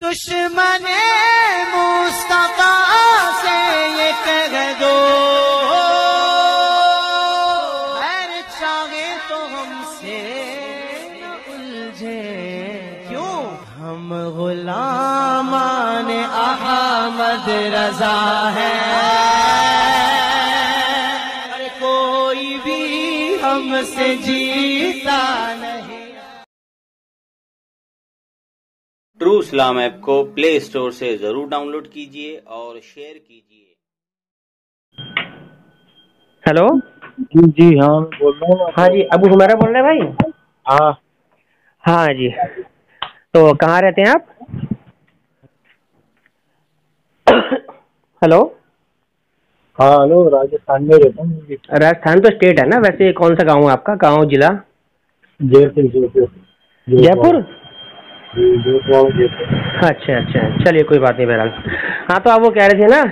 दुश्मन मुस्तफा से ये कह दो, खैर चाहे तो हमसे न उलझे, क्यों हम गुलामान अहमद रजा है, अरे कोई भी हमसे जीता नहीं। ट्रू इस्लाम ऐप को प्ले स्टोर से जरूर डाउनलोड कीजिए और शेयर कीजिए। हेलो जी हाँ बोल रहा हूँ। हाँ जी, अबू हुमैरा बोल रहे हैं भाई? हाँ हाँ जी, तो कहाँ रहते हैं आप? हेलो हाँ हेलो, राजस्थान में रहता हूँ। राजस्थान तो स्टेट है ना, वैसे कौन सा गांव है आपका? गांव जिला? जयपुर। जयपुर? जयपुर। अच्छा अच्छा, चलिए कोई बात नहीं बहरहाल। हाँ तो आप वो कह रहे थे ना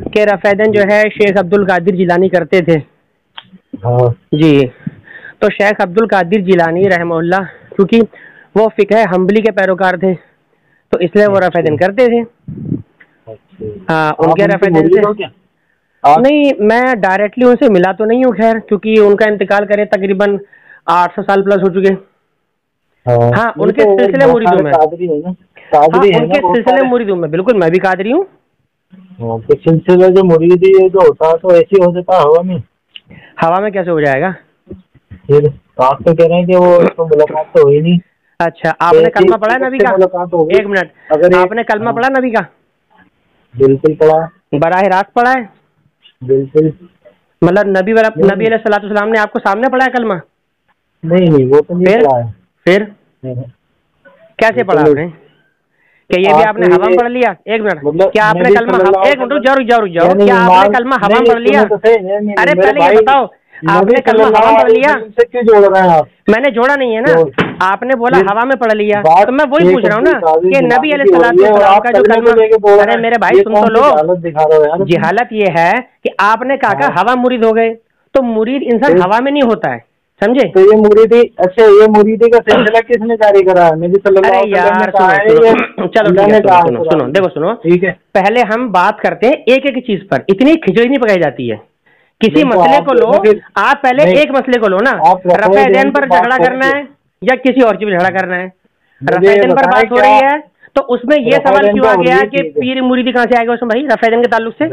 कि रफ़ेदन जो है शेख अब्दुल कादिर जिलानी करते थे। हाँ जी, तो शेख अब्दुल कादिर जिलानी रहमहुल्लाह, क्योंकि वो फ़िक़्ह हम्बली के पैरोकार थे तो इसलिए वो रफ़ेदन करते थे। हाँ, उनके रफ़ेदन से नहीं, मैं डायरेक्टली उनसे मिला तो नहीं हूँ खैर, क्योंकि उनका इंतकाल करे तकरीबन 800 साल प्लस हो चुके। हाँ, उनके सिलसिले मुरीद हूँ मैं। हाँ, उनके सिलसिले मुरीद हूँ मैं, बिल्कुल मैं भी कादरी हूँ। सिलसिले जो मुरीदी जो होता है तो ऐसे हो जाता है हवा में। हवा में कैसे हो जाएगा? फिर आप तो कह रहे हैं कि वो तो मुलाकात तो हुई नहीं। अच्छा, आपने कलमा पढ़ा है नबी का? मुलाकात हो गई। एक मिनट, अगर आपने कलमा पढ़ा नबी का? बिल्कुल पढ़ा। बराह रास्त पढ़ा है? बिल्कुल। मतलब नबी अलैहिस्सलाम ने आपको सामने पढ़ा है कलमा? नहीं वो तो नहीं पढ़ा है। फिर कैसे पढ़ा आपने? क्या ये भी आपने हवा में पढ़ लिया? एक मिनट, क्या आपने कलमा एक मिनट रुक जाओ, क्या आपने कलमा हवा में पढ़ लिया? अरे पहले ये बताओ, आपने कलमा हवा में पढ़ लिया? क्यों जोड़ रहे हैं आप? मैंने जोड़ा नहीं है ना, आपने बोला हवा में पढ़ लिया, तो मैं वही पूछ रहा हूँ ना कि नबी अलैहिस्सलाम का जो कलमा। अरे मेरे भाई सुन तो लो, जी हालत ये है कि आपने कहा हवा मुरीद हो गए, तो मुरीद इंसान हवा में नहीं होता है, समझे? तो ये मुरीदी, अच्छा ये मुरीदी का सिलसिला किसने जारी करा है? नबी सल्लल्लाहु अलैहि वसल्लम ने कहा है। चलो सुनो, ठीक है, पहले हम बात करते हैं एक एक चीज पर, इतनी खिचड़ी नहीं पकाई जाती है। किसी मसले को लो, आप पहले एक मसले को लो ना। रफ़ेदन पर झगड़ा करना है या किसी और चीज पर झगड़ा करना है? रफ़ेदन पर बात हो रही है तो उसमें ये सवाल क्यों आ गया कि पीर मुरीदी कहाँ से आएगा उसमें? भाई रफ़ेदन के ताल्लुक से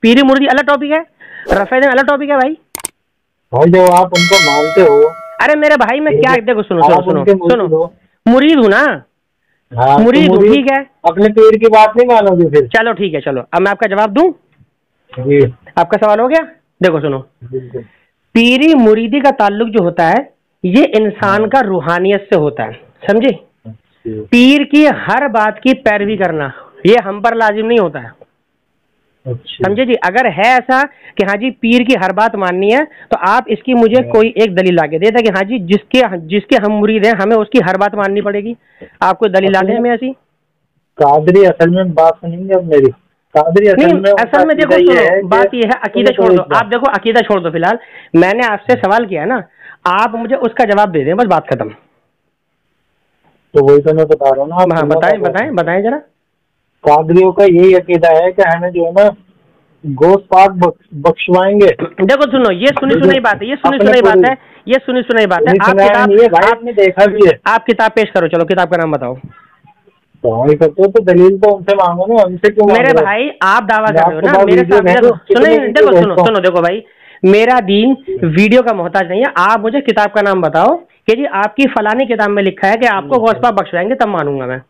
पीर मुरीदी अलग टॉपिक है, रफ़ेदन अलग टॉपिक है भाई। जो आप उनको मानते हो। अरे मेरे भाई मैं क्या, देखो सुनो, मुरीद हूँ ना। हाँ, मुरीद हूँ, ठीक है। अपने पीर की बात नहीं मानोगे फिर? चलो ठीक है, चलो अब मैं आपका जवाब दूं। जी, आपका सवाल हो गया। देखो सुनो, पीरी मुरीदी का ताल्लुक जो होता है ये इंसान का रूहानियत से होता है, समझे? पीर की हर बात की पैरवी करना ये हम पर लाजिम नहीं होता है, समझे जी? अगर है ऐसा कि हाँ जी पीर की हर बात माननी है तो आप इसकी मुझे कोई एक दलील लाके दे दे कि हाँ जी जिसके हम मुरीद हैं हमें उसकी हर बात माननी पड़ेगी। आप कोई दलील ला दें हमें ऐसी? कादरी असल में बात सुनेंगे अब मेरी। कादरी असल में देखो सुनो, बात ये है, अकीदा छोड़ दो आप, देखो अकीदा छोड़ दो फिलहाल। मैंने आपसे सवाल किया ना, आप मुझे उसका जवाब दे दें, बस बात खत्म। तो वही तो मैं बता रहा हूँ ना। हाँ बताएं जरा। कादरियों का यही अकीदा है कि हमें जो है ना गोश्त पाक बख्शवाएंगे। देखो सुनो, ये सुनी सुनाई बात है, आप किताब आपने देखा भी है। आप किताब पेश करो, चलो किताब का नाम बताओ। करते हो तो दलील तो उनसे मांगो ना, हमसे क्यों? मेरे भाई आप दावा कर रहे हो ना मेरे सामने। सुनो देखो भाई, मेरा दीन वीडियो का मोहताज नहीं है। आप मुझे किताब का नाम बताओ कि जी आपकी फलानी किताब में लिखा है कि आपको गोश्त पाक बख्शवाएंगे, तब मानूंगा मैं।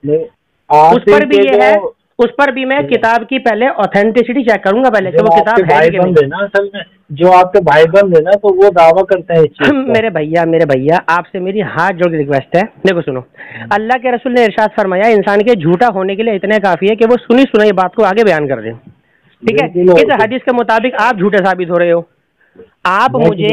उस पर भी ये है, उस पर भी मैं किताब की पहले ऑथेंटिसिटी चेक करूंगा पहले कि वो किताब है कि नहीं। ना असल में जो आपके भाई बंद है ना तो वो दावा करते हैं। मेरे भैया आपसे मेरी हाथ जोड़ के रिक्वेस्ट है, देखो सुनो, अल्लाह के रसूल ने इरशाद फरमाया इंसान के झूठा होने के लिए इतने काफी है कि वो सुनी सुनाई बात को आगे बयान कर दे, ठीक है? इस हदीस के मुताबिक आप झूठे साबित हो रहे हो। आप मुझे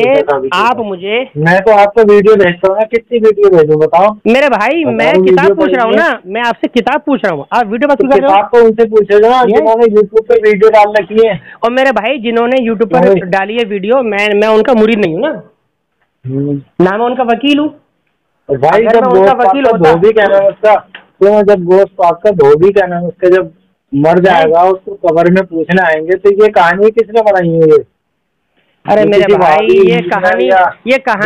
मैं तो आपको वीडियो भेजता हूँ, कितनी वीडियो भेजूं बताओ? मेरे भाई मैं किताब पूछ रहा हूँ ना, मैं आपसे किताब पूछ रहा हूँ, आप वीडियो बात कर रहे हो? तो उनसे पूछेगा जिन्होंने यूट्यूब पे वीडियो डाल रखी है। और मेरे भाई जिन्होंने यूट्यूब पर डाली है वीडियो, मैं उनका मुरीद नहीं हूँ ना मैं उनका वकील हूँ। भाई जब उनका वकील होता, तो जब गोश्त पाक का धोबी क्या नाम उसका जब मर जाएगा उसको कब्र में पूछने आएंगे तो ये कहानी किसने बनाई है ये? अरे मेरे भाई ये कहानी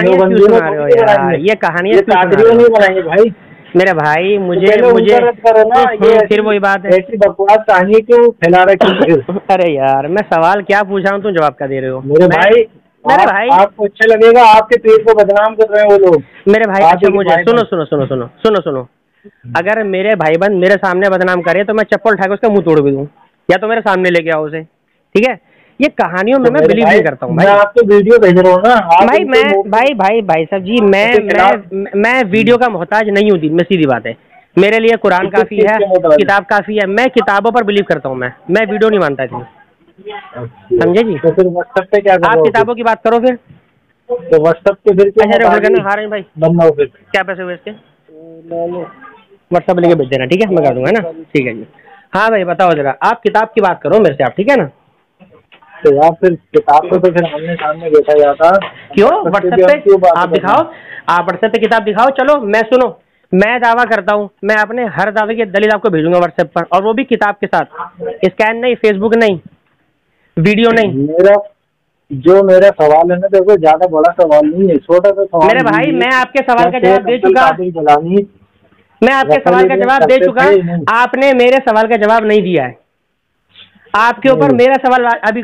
क्यों सुना रहे हो यार? ये कहानी नहीं बनाई भाई मेरे भाई। मुझे करो ना, फिर वही बात है, ऐसी बकवास कहानी क्यों फैला रही है? अरे यार मैं सवाल क्या पूछ रहा हूँ, तुम जवाब क्या दे रहे हो? मेरे भाई आपको अच्छा लगेगा, आपके पेट को बदनाम कर रहे हैं वो लोग मेरे भाई। अच्छा मुझे सुनो, अगर मेरे भाई बंद मेरे सामने बदनाम करे तो मैं चप्पल उठा के उसका मुंह तोड़ भी दूं, या तो मेरे सामने लेके आओ उसे, ठीक है? ये कहानियों में मैं बिलीव नहीं करता हूँ भाई। मैं आपको वीडियो भेज रहा हूँ ना भाई। मैं भाई साहब जी मैं वीडियो का मोहताज नहीं हूँ, मैं सीधी बात है। मेरे लिए कुरान काफी है, किताब काफी है। मैं किताबों पर बिलीव करता हूँ, मैं वीडियो नहीं मानता इतनी, समझे जी? तो फिर व्हाट्सएप पे क्या आप किताबों की बात करो फिर, तो व्हाट्सएप पे फिर हारें भाई बनाओ फिर क्या पैसे हुए इसके? व्हाट्सएप लेके भेज देना, ठीक है? मैं कर दूंगा ना, ठीक है जी। हाँ भाई बताओ जरा, आप किताब की बात करो मेरे से, आप ठीक है ना? तो यार फिर किताब को तो फिर आमने सामने देखा जाता। क्यों व्हाट्सएप पे आप दिखाओ, आप व्हाट्सएप पे किताब दिखाओ। चलो मैं दावा करता हूँ, मैं अपने हर दावे की दलील आपको भेजूंगा व्हाट्सएप पर, और वो भी किताब के साथ, स्कैन नहीं, फेसबुक नहीं, वीडियो नहीं। मेरा सवाल है ना, देखो ज्यादा बड़ा सवाल नहीं है, छोटा सा सवाल। मेरे भाई मैं आपके सवाल का जवाब दे चुका, मैं आपके सवाल का जवाब दे चुका, आपने मेरे सवाल का जवाब नहीं दिया है। आपके ऊपर मेरा सवाल अभी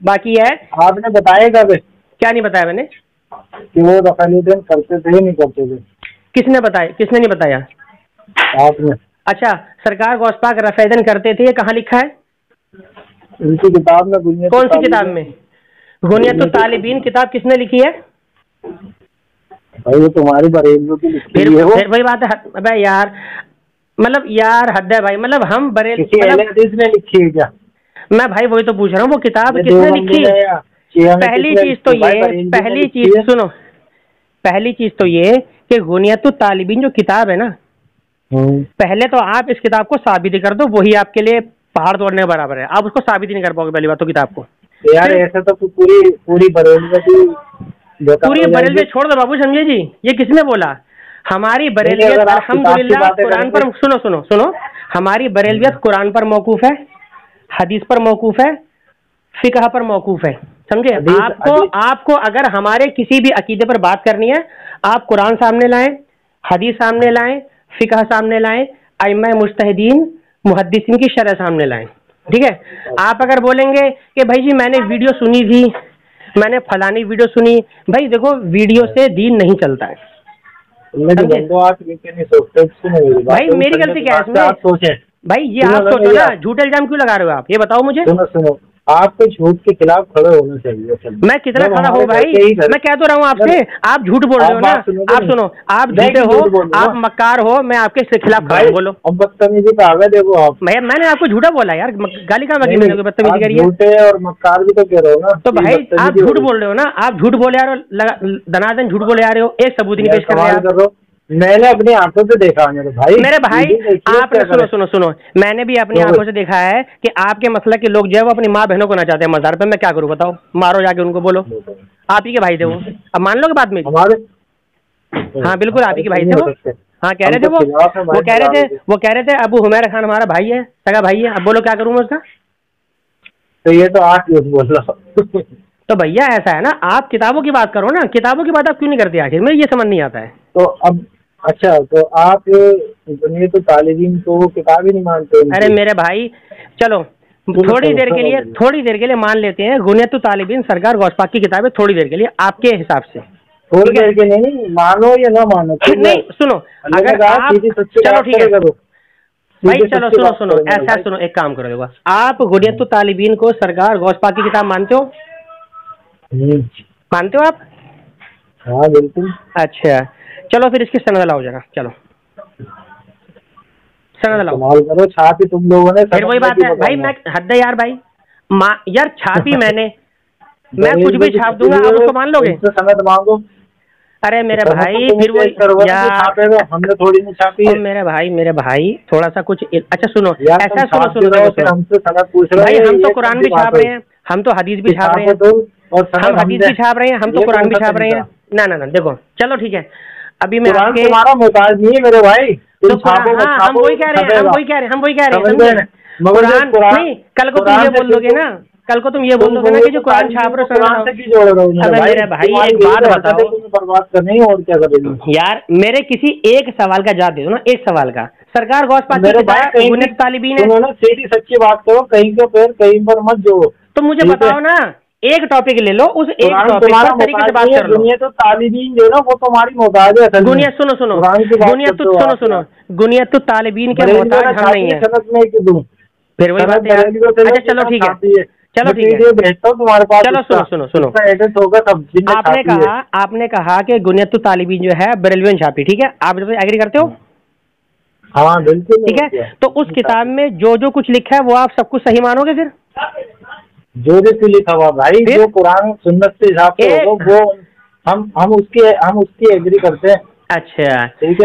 बाकी है। आपने बताया कब? क्या नहीं बताया मैंने? कि वो रफालियत करते थे नहीं करते थे? किसने बताया? किसने नहीं बताया? आपने। अच्छा, सरकार गौसपाक रफेदन करते थे, ये कहाँ लिखा है? उनकी किताब में। कौन सी किताब में? गुनियतुत तालिबीन किताब किसने लिखी है? भाई वो तुम्हारी बरेलियों की लिखी है। फिर वही बात है। अबे यार, मतलब यार हद है भाई। मतलब हम बरेली ने लिखी है क्या? मैं भाई वही तो पूछ रहा हूँ, वो किताब किसने लिखी? पहली चीज तो ये कि गुनियतुत तालिबीन जो किताब है ना, पहले तो आप इस किताब को साबित कर दो, वही आपके लिए पहाड़ तोड़ने के बराबर है। आप उसको साबित ही नहीं कर पाओगे पहली बात तो किताब को। यार ऐसा तो पूरी बरेलवी छोड़ दो बाबू, समझे जी? ये किसने बोला? हमारी बरेलियत अल्हम्दुलिल्लाह कुरान पर, सुनो, हमारी बरेलियत कुरान पर मौकूफ है, हदीस पर मौकूफ है, फिकह पर मौकूफ है, समझे? आपको अगर हमारे किसी भी अकीदे पर बात करनी है, आप कुरान सामने लाएं, हदीस सामने लाएं, फिकह सामने लाएं, अइम्मा मुज्तहिदीन मुहद्दिसीन की शरह सामने लाएं, ठीक है? आप अगर बोलेंगे कि भाई जी मैंने वीडियो सुनी थी, मैंने फलानी वीडियो सुनी, भाई देखो वीडियो से दीन नहीं चलता है। भाई मेरी गलती क्या है इसमें? भाई ये आप सोचो ना, झूठे इल्जाम क्यों लगा रहे हो आप? ये बताओ मुझे। सुनो, आपको झूठ के खिलाफ खड़े होना चाहिए। मैं कितना खड़ा हूँ भाई? मैं कह तो रहा हूँ आपसे, आप झूठ बोल रहे हो ना। आप सुनो, आप झूठे हो, आप मक्कार हो, मैं आपके खिलाफ खड़ा हूँ। बोलो। अब बदतमीजी पे आ गए, देखो आप। मैंने आपको झूठा बोला यार, गाली कहाँ लगी मैंने? बदतमीजी करी है। झूठे और मक्कार भी तो कह रहे हो ना। तो भाई आप झूठ बोल रहे हो ना, आप झूठ बोले आ रहे हो, दनादन झूठ बोले आ रहे हो, एक सबूत नहीं पेश कर रहे हो। मैंने अपनी आंखों से देखा मेरे भाई आपने सुनो, मैंने भी अपनी आंखों से देखा है कि आपके मसलक के लोग जो है वो अपनी माँ बहनों को ना चाहते हैं मज़ार पे। मैं क्या करूँ बताओ? मारो जाके उनको, बोलो। आप ही के भाई थे वो, अब मान लोगे बात में? हाँ बिल्कुल आप ही के भाई थे वो। हाँ कह रहे थे वो कह रहे थे अबू हुमैर खान हमारा भाई है, सगा भाई है। अब बोलो क्या करूँ मैं उसका? तो ये तो आप बोल रहा। तो भैया ऐसा है ना, आप किताबों की बात करो ना, किताबों की बात आप क्यों नहीं करते? आखिर में ये समझ नहीं आता है। तो अब अच्छा, तो आप तो तालिबीन को वो किताब ही नहीं मानते? अरे मेरे भाई चलो थोड़ी देर के लिए मान लेते हैं गुनियतुत तालिबीन सरकार गौसपाक की किताब है, थोड़ी देर के लिए आपके हिसाब से। थोड़ी देर के नहीं, मानो या ना मानो नहीं, सुनो अगर आप, चलो ठीक है भाई, चलो सुनो ऐसा सुनो, एक काम करो देखो, आप गुनियतुत तालिबीन को सरकार गौसपाक की किताब मानते हो? मानते हो आप? हाँ बिल्कुल। अच्छा चलो फिर इसकी सनद लाओ जरा, चलो सनद लाओ। कमाल करो, छापी तुम लोगों ने। फिर वही बात है भाई, मैं हद है यार भाई, यार छापी मैंने, मैं कुछ भी छाप दूंगा, आप उसको मान लोगे? सनद मांगो। अरे मेरे भाई फिर वही यार, हमने थोड़ी नहीं छापी है। मेरे भाई थोड़ा सा कुछ अच्छा सुनो, ऐसा सुनो हमसे सनद पूछ रहे भाई, हम तो कुरान भी छाप रहे हैं, हम तो हदीस भी छाप रहे हैं, हम हदीस भी छाप रहे हैं, हम तो कुरान भी छाप रहे हैं। ना देखो चलो ठीक है, अभी मैं तुम्हारा मोहताज नहीं है मेरे भाई, तो हाँ, हम वही कह रहे हैं कुरान नहीं, कल को तुम ये बोल दोगे ना, कल को तुम ये बोल दोगे ना कि जो कुरान छाप रहे हो, मेरे भाई एक बात बताओ, बर्बाद करनी और क्या करेंगे यार। मेरे किसी एक सवाल का जवाब दे दो ना, एक सवाल का। सरकार गौस पाक गुनियत तालिबीन है, सीधी सच्ची बात करो, कहीं के पैर कहीं पर मत जोड़ो। तो मुझे बताओ ना, एक टॉपिक ले लो, उस एक टॉपिक पर तरीके से बात कर लो। गुनियत तालिबीन जो ना वो तुम्हारी मोहताज है। गुनियत सुनो, गुनियत तालिबीन के मोहताज हम नहीं है। फिर वही बात है। अच्छा चलो ठीक है, भेजता हूँ तुम्हारे पास। चलो सुनो एडिट होगा तब। आपने कहा कि गुनियत तालिबीन जो है बरेलवियन छापी, ठीक है, आप एग्री करते हो? हाँ बिल्कुल, ठीक है। तो उस किताब में जो कुछ लिखा है वो आप सब कुछ सही मानोगे? फिर जो लिखा हुआ भाई, जो कुरान सुन्नत के हिसाब से होगा वो हम उसकी एग्री करते हैं। अच्छा,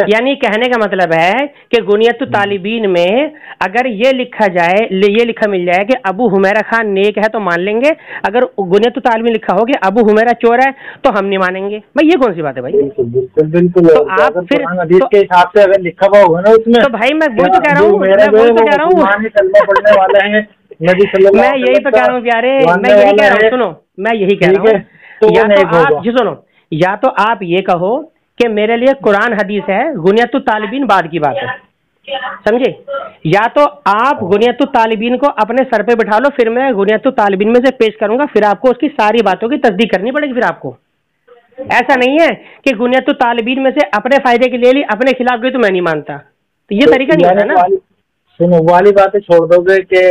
यानी कहने का मतलब है कि गुनियत तालिबीन में अगर ये लिखा मिल जाए कि अबू हुमैरा खान नेक है तो मान लेंगे, अगर गुनियत तालिबीन लिखा हो कि अबू हुमैरा चोर है तो हम नहीं मानेंगे। भाई ये कौन सी बात है भाई? बिल्कुल। तो आप फिर के हिसाब से अगर लिखा हुआ होगा ना उसमें, तो भाई मैं वही तो कह रहा हूँ, मैं यही तो कह रहा हूँ प्यारे, मैं यही कह रहा हूँ। सुनो, मैं यही कह रहा हूँ, या तो आप ये कहो कि मेरे लिए कुरान हदीस है, गुनियत तालिबीन बाद की बात है, समझे? या तो आप गुनियत तालिबीन को अपने सर पे बिठा लो, फिर मैं गुनियत तालिबीन में से पेश करूंगा, फिर आपको उसकी सारी बातों की तस्दीक करनी पड़ेगी। फिर आपको ऐसा नहीं है कि गुनियत तालिबीन में से अपने फायदे के लिए ली, अपने खिलाफ गई तो मैं नहीं मानता। तो ये तरीका नहीं होता ना। सुनो, वाली बातें छोड़ दोगे कि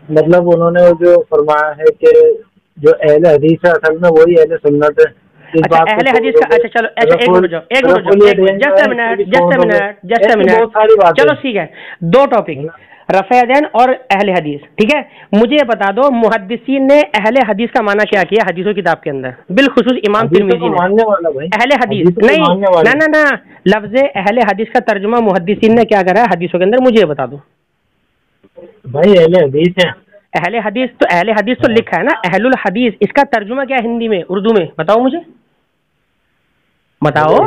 मतलब उन्होंने जो फरमाया है कि जो अहले हदीस है असल में वही अहले सुन्नत है। अच्छा, अहले हदीस का, अच्छा चलो, एक मिनट, जस्ट अ मिनट, चलो ठीक है। दो टॉपिक, रफ़े यदैन और अहले हदीस, ठीक है। मुझे बता दो मुहद्दिसीन ने अहले हदीस का माना क्या किया हदीसों की किताब के अंदर, बिलखुसूस इमाम तिरमिज़ी ने। अहले हदीस नहीं, ना लफ्ज़ अहले हदीस का तर्जुमा मुहद्दिसीन ने क्या करा है हदीसों के अंदर, मुझे बता दो भाई। अहले हदीस है, अहले हदीस तो लिखा है ना, अहलुल हदीस, इसका तर्जुमा क्या है हिंदी में, उर्दू में? बताओ मुझे, बताओ।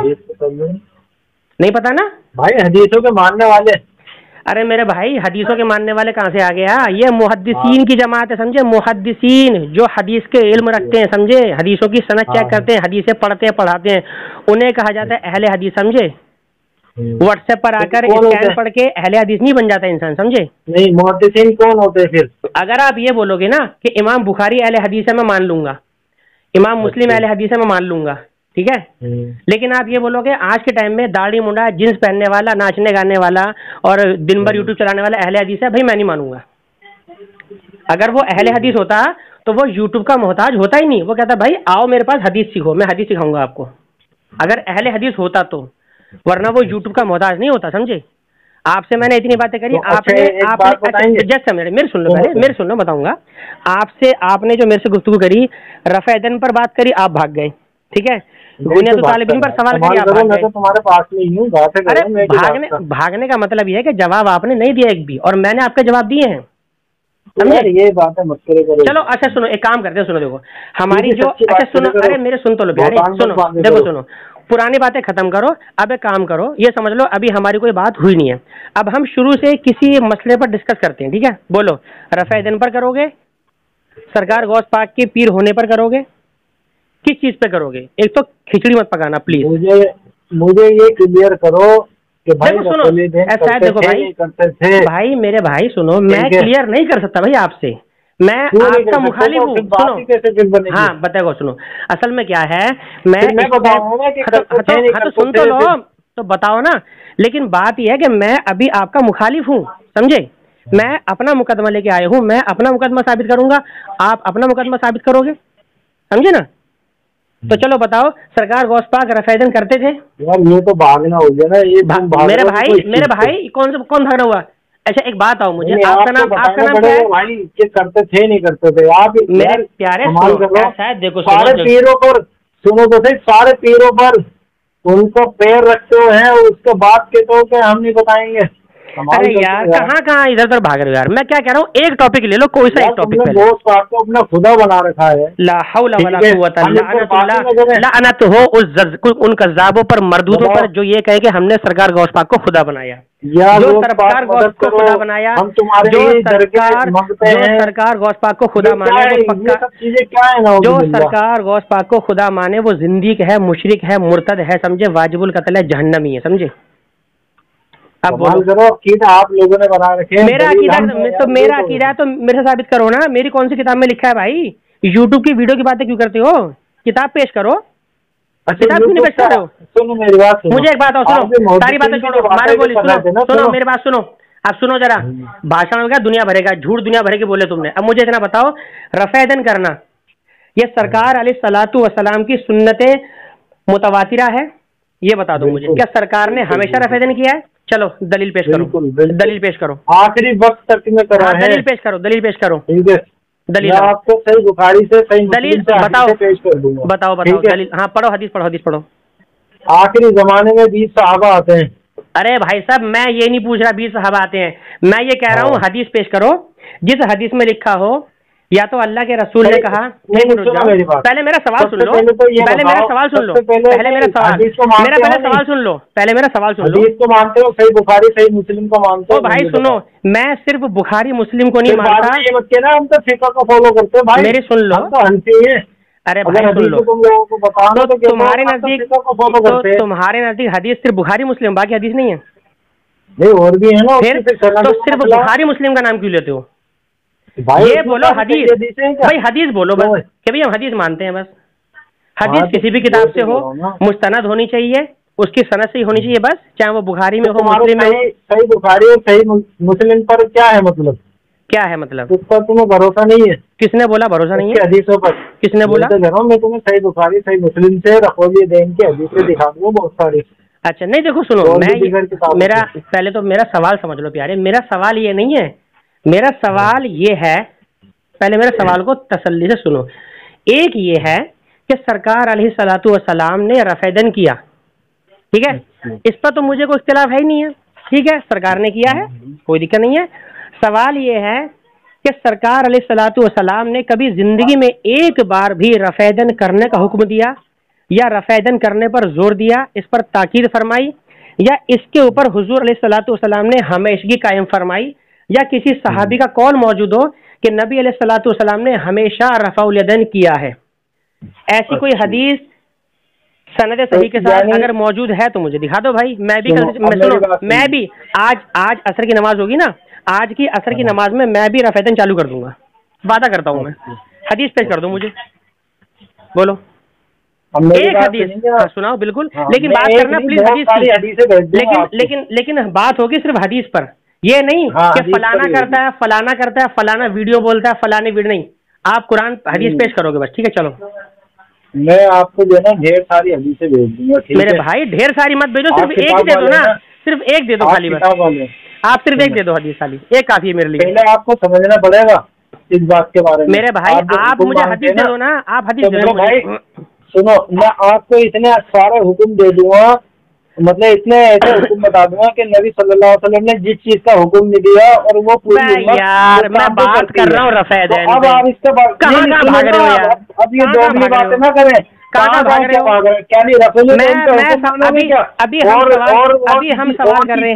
नहीं पता ना भाई? हदीसों के मानने वाले। अरे मेरे भाई, हदीसों के मानने वाले कहाँ से आ गया? ये मुहद्दिसीन की जमात है, समझे? मुहद्दिसीन जो हदीस के इल्म रखते हैं, समझे? हदीसों की सनद चेक करते हैं, हदीसें पढ़ते हैं, पढ़ाते हैं, उन्हें कहा जाता है अहले हदीस, समझे? व्हाट्सएप पर आकर स्कैन पढ़ के अहले हदीस नहीं बन जाता इंसान, समझे? नहीं, मुहद्दिसीन कौन होते हैं फिर? अगर आप ये बोलोगे ना कि इमाम बुखारी अहले हदीस है, मैं मान लूंगा, इमाम मुस्लिम अहले हदीस है, मैं मान लूंगा, ठीक है। लेकिन आप ये बोलोगे आज के टाइम में दाढ़ी मुंडा, जींस पहनने वाला, नाचने गाने वाला और दिन भर यूट्यूब चलाने वाला अहले हदीस है, भाई मैं नहीं मानूंगा। अगर वो अहले हदीस होता तो वो यूट्यूब का मोहताज होता ही नहीं, वो कहता भाई आओ मेरे पास हदीस सीखो, मैं हदीस सिखाऊंगा आपको, अगर अहले हदीस होता तो, वरना वो यूट्यूब का मोहताज नहीं होता, समझे? आपसे मैंने इतनी बातें करी, आपने जस्ट मेरे सुन लो, पहले मेरे सुन लो, बताऊंगा आपसे। आपने जो मेरे से गुफ्तगू करी, रफ़े यदैन पर बात करी, आप भाग गए, ठीक है। गुनियत तालिबीन पर सवाल करिए, आप भाग गए। तुम्हारे पास में ही हूँ, अरे भागने का मतलब यह है कि जवाब आपने नहीं दिया एक भी, और मैंने आपके जवाब दिए हैं, समझे? ये बात है, मत करो। चलो अच्छा सुनो, एक काम करते हैं, सुनो, देखो हमारी जो, अच्छा सुनो, अरे मेरे सुन तो लो प्यारे, सुनो, देखो सुनो, पुरानी बातें खत्म करो, अब एक काम करो, ये समझ लो अभी हमारी कोई बात हुई नहीं है, अब हम शुरू से किसी मसले पर डिस्कस करते हैं, ठीक है? बोलो, रफ़े यदैन पर करोगे, सरकार गौस पाक के पीर होने पर करोगे, किस चीज पे करोगे? एक तो खिचड़ी मत पकाना प्लीज। मुझे ये क्लियर करो कि भाई सुनो, ऐसा है, देखो भाई मेरे भाई सुनो, मैं क्लियर नहीं कर सकता भाई आपसे, मैं आपका मुखालिफ हूँ। सुनो, हाँ बताओ, सुनो, असल में क्या है, मैं तो सुन तो लो, तो बताओ ना। लेकिन बात यह है कि मैं अभी आपका मुखालिफ हूँ, समझे? मैं अपना मुकदमा लेके आया हूँ, मैं अपना मुकदमा साबित करूंगा, आप अपना मुकदमा साबित करोगे, समझे ना? तो चलो बताओ, सरकार गौस पाक रफ़े यदैन करते थे? यार ये तो भागना हो गया ना, ये मेरे भाई कौन भागना हुआ? अच्छा एक बात आओ मुझे, आपका नाम क्या है भाई? ये करते थे नहीं करते थे आप मेरे प्यारे? शायद देखो सारे पीरों पर, सुनो तो सही, सारे पीरों पर उनको पैर रखते हो हैं, उसके बाद के तो क्या हम नहीं बताएंगे? अरे यार कहाँ इधर उधर भाग रहे हो यार। मैं क्या कह रहा हूँ, एक टॉपिक ले लो, कोई सा एक टॉपिक पे दोस्त आपको अपना खुदा बना रखा है। ला हौला वला कुव्वता लानत हो उन कज़्ज़ाबों पर, मरदूदों पर जो ये कहे कि हमने सरकार गौस पाक को खुदा बनाया, जो सरकार गौस को खुदा बनाया, जो सरकार गौस पाक को खुदा माने वो पक्का, चीजें क्या है, जो सरकार गौस पाक को खुदा माने वो जिंदीक है, मुशरिक है, मुर्तद है, समझे, वाजिबुल कत्ल है, जहन्नमी है, समझे। अब बोलो करो, अकीदा आप लोगों ने बना रखे। मेरा अकीदा तो मेरा अकीदा है तो मेरे से साबित करो ना। मेरी कौन सी किताब में लिखा है भाई? यूट्यूब की वीडियो की बातें क्यों करते हो? किताब पेश करो। किताब क्यों नहीं पेश कर रहे हो? सुनो मेरी बात, मुझे एक बात और सुनो, सारी बातें छोड़ो, हमारे बोली सुनो, मेरी बात सुनो, आप सुनो जरा। भाषण में क्या दुनिया भरेगा झूठ, दुनिया भरे के बोले तुमने। अब मुझे इतना बताओ, रफ़ेदन करना ये सरकार अलैहिस्सलातु वस्सलाम की सुन्नते मुतवातिरा है? ये बता दो मुझे, क्या सरकार ने हमेशा रफ़ेदन किया है? चलो दलील पेश करो, दलील पेश करो, आखिरी वक्त तक में करा है। दलील पेश करो, दलील पेश करो, दलील आपको सही बुखारी से सही दलील बताओ, पेश कर दूंगा। बताओ दलील। हाँ पढ़ो, हदीस पढ़ो, हदीस पढ़ो। आखिरी जमाने में 20 सहाबा आते हैं। अरे भाई साहब मैं ये नहीं पूछ रहा 20 सहाबा आते हैं, मैं ये कह रहा हूँ हदीस पेश करो, जिस हदीस में लिखा हो या तो अल्लाह के रसूल ने कहा। पहले मेरा सवाल सुन लो, पहले मेरा सवाल सुन लो, पहले मेरा सवाल सुन लो, पहले मेरा सवाल सुन लो। को मानते हो, सही बुखारी सही मुस्लिम को मानते हो? भाई सुनो, मैं सिर्फ बुखारी मुस्लिम को नहीं मानता, ये मत कहना हम तो फिक़ह को फॉलो करते हैं भाई। मेरी सुन लो, अरे भाई सुन लो, तुम लोगों को बताओ तो तुम्हारे नजदीक हदीस सिर्फ बुखारी मुस्लिम, बाकी हदीस नहीं है? नहीं और भी है ना। फिर तो सिर्फ बुखारी मुस्लिम का नाम क्यों लेते हो? ये बोलो हदीस, भाई हदीस बोलो बस कि भाई हम हदीस मानते हैं बस। हदीस किसी भी किताब से हो, मुस्तनद होनी चाहिए, उसकी सनद से ही होनी चाहिए बस, चाहे वो बुखारी में हो, मुस्लिम में हो। सही बुखारी और सही मुस्लिम पर क्या है मतलब? क्या है मतलब? उस पर तुम्हें भरोसा नहीं है? किसने बोला भरोसा नहीं है? हदीसों पर किसने बोला? मैं तुम्हें सही बुखारी सही मुस्लिम से रखोली देन की हदीसें दिखा दूंगा बहुत सारी। अच्छा नहीं देखो सुनो, मैं मेरा पहले तो मेरा सवाल समझ लो प्यारे, मेरा सवाल ये नहीं है, मेरा सवाल ये है, पहले मेरे सवाल को तसल्ली से सुनो। एक ये है कि सरकार अलैहिस्सलातु वस्सलाम ने रफ़ेदन किया, ठीक है, इस पर तो मुझे कोई इख्तिलाफ है ही नहीं है, ठीक है, सरकार ने किया है, कोई दिक्कत नहीं है। सवाल ये है कि सरकार अलैहिस्सलातु वस्सलाम ने कभी जिंदगी में एक बार भी रफ़ेदन करने का हुक्म दिया या रफ़ेदन करने पर जोर दिया, इस पर ताकीद फरमाई, या इसके ऊपर हुजूर अलैहिस्सलातु वस्सलाम ने हमेशगी कायम फरमाई, या किसी सहाबी का कौल मौजूद हो कि नबी अलैहिस्सलातु वस्सलाम ने हमेशा रफ़उल यदैन किया है? ऐसी कोई हदीस सनद सही के साथ अगर मौजूद है तो मुझे दिखा दो भाई। मैं भी मैं भी आज असर की नमाज होगी ना, आज की असर की नमाज में मैं भी रफ़ेदन चालू कर दूंगा, वादा करता हूँ मैं। हदीस पेश कर दो मुझे, बोलो एक हदीस। हाँ सुनाओ बिल्कुल, लेकिन बात करना प्लीज हदीस की, लेकिन बात होगी सिर्फ हदीस पर, ये नहीं कि फलाना करता है, फलाना करता है, फलाना वीडियो बोलता है, फलाने वीडियो नहीं, आप कुरान हदीस पेश करोगे बस, ठीक है। चलो मैं आपको जो है ना ढेर सारी हदीसें भेज दूंगा, मेरे भाई ढेर सारी मत भेजो, सिर्फ एक दे दो ना, सिर्फ एक दे दो खाली बस, आप सिर्फ एक दे दो हदीस, खाली एक काफी है मेरे लिए। पहले आपको समझना पड़ेगा इस बात के बारे में मेरे भाई, आप मुझे हदीस दे दो ना, आप हदीस दे दो भाई। सुनो, मैं आपको इतने सारे हुक्म दे दूंगा, मतलब इतने ऐसे हुक्म बता दूंगा कि नबी सल्लल्लाहु अलैहि वसल्लम ने जिस चीज का हुक्म नहीं दिया और वो पूरी यार मैं बात कर रहा हूँ रफ़ेदन, अब आप इसके बाद भाग रहे हो यार, अब ये दोगली बातें ना करें, कहाँ भाग रहे हो? क्या नहीं रसूल अभी हम सवाल कर रहे हैं,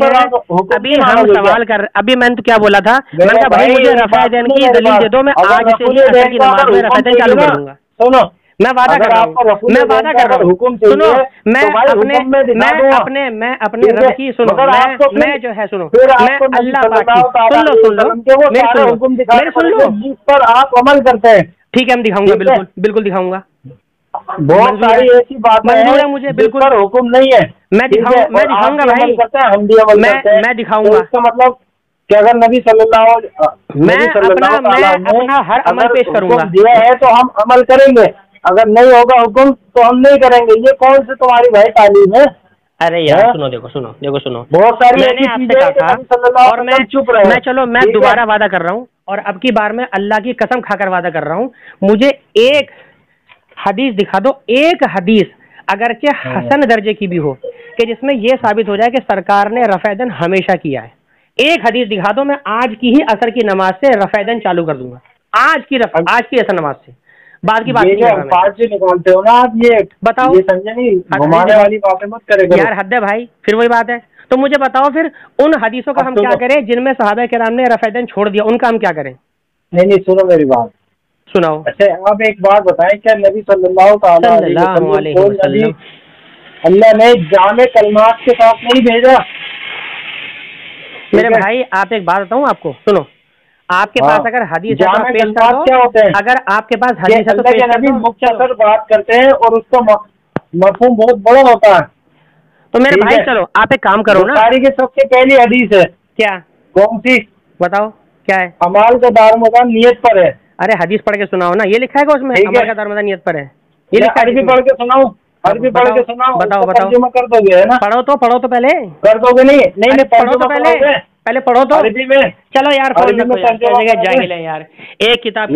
अभी मैंने तो क्या बोला था, मैंने कहा भाई मुझे रफ़ेदन की दलील दे दो, मैं आज से ही असर की नमाज में रफ़ेदन चालू कर दूंगा। सुनो मैं वादा कर रहा हूँ, मैं वादा कर रहा हूँ, सुनो मैं अपने रब की सुनो, मैं जो है सुनो, मैं अल्लाह पाक की सुन लो मेरे सुन लो, जिस पर आप अमल करते हैं, ठीक है, हम दिखाऊंगा, बिल्कुल बिल्कुल दिखाऊंगा। बहुत सारी ऐसी बातें हैं मुझे बिल्कुल पर हुक्म नहीं है, मैं दिखाऊंगा भाई, हम भी अमल करते हैं, मैं दिखाऊंगा। इसका मतलब कि अगर नबी सल्लल्लाहु मैं अपना हर अमल पेश करूंगा, दिया है तो हम अमल करेंगे, अगर नहीं होगा हुक्म तो हम नहीं करेंगे। ये कौन सी तुम्हारी भाई तालीम है? अरे यार सुनो, सुनो बहुत सारी मैंने आपसे कहा था और मैं चुप रहे, मैं चलो मैं दोबारा वादा कर रहा हूँ, और अब की बार मैं अल्लाह की कसम खाकर वादा कर रहा हूँ, मुझे एक हदीस दिखा दो, एक हदीस अगरचे हसन दर्जे की भी हो, कि जिसमें यह साबित हो जाए कि सरकार ने रफ़ेदन हमेशा किया है, एक हदीस दिखा दो, मैं आज की ही असर की नमाज से रफ़ैदन चालू कर दूंगा। आज की असर नमाज से, बाद की बात नहीं कर रहा मैं। अल्फाज जो निकालते हो ना आप, ये बताओ, ये समझे नहीं, घुमाने वाली बातें मत करे करो यार। हद है भाई, फिर वही बात है। तो मुझे बताओ फिर उन हदीसों का हम क्या करें जिनमें सहाबा किराम ने रफ़ैदन छोड़ दिया, उनका हम क्या करें? नहीं, सुनो मेरी बात, सुनाओ। अच्छा आप एक बात बताएं, क्या नबी सल्लल्लाहु अलैहि वसल्लम अल्लाह ने जामे कलमात के साथ नहीं भेजा? मेरे भाई आप एक बात बताऊं आपको, सुनो, आपके पास अगर हदीस है तो आप पेश कर दो। क्या होते हैं? अगर आपके पास हदीस है तो पेश कर दो। मुख्तसर बात करते हैं और उसका मफहूम बहुत बड़ा होता है। तो मेरे भाई चलो आप एक काम करो ना, बुखारी की सबसे पहली हदीस है क्या? कौन सी? बताओ क्या है? अमाल का दारोमदार नियत पर है। अरे हदीस पढ़ के सुनाओ ना, ये लिखा है उसमें अमाल का दारोमदार नियत पर है, ये लिखा है। अरबी पढ़ के सुनाओ, अरबी पढ़ के सुनाओ, बताओ तर्जुमा कर दोगे है ना? पढ़ो तो पहले कर दोगे? नहीं पढ़ो तो पहले पढ़ो तो अरबी में। चलो यार, अरबी में जाहिल है यार, एक किताब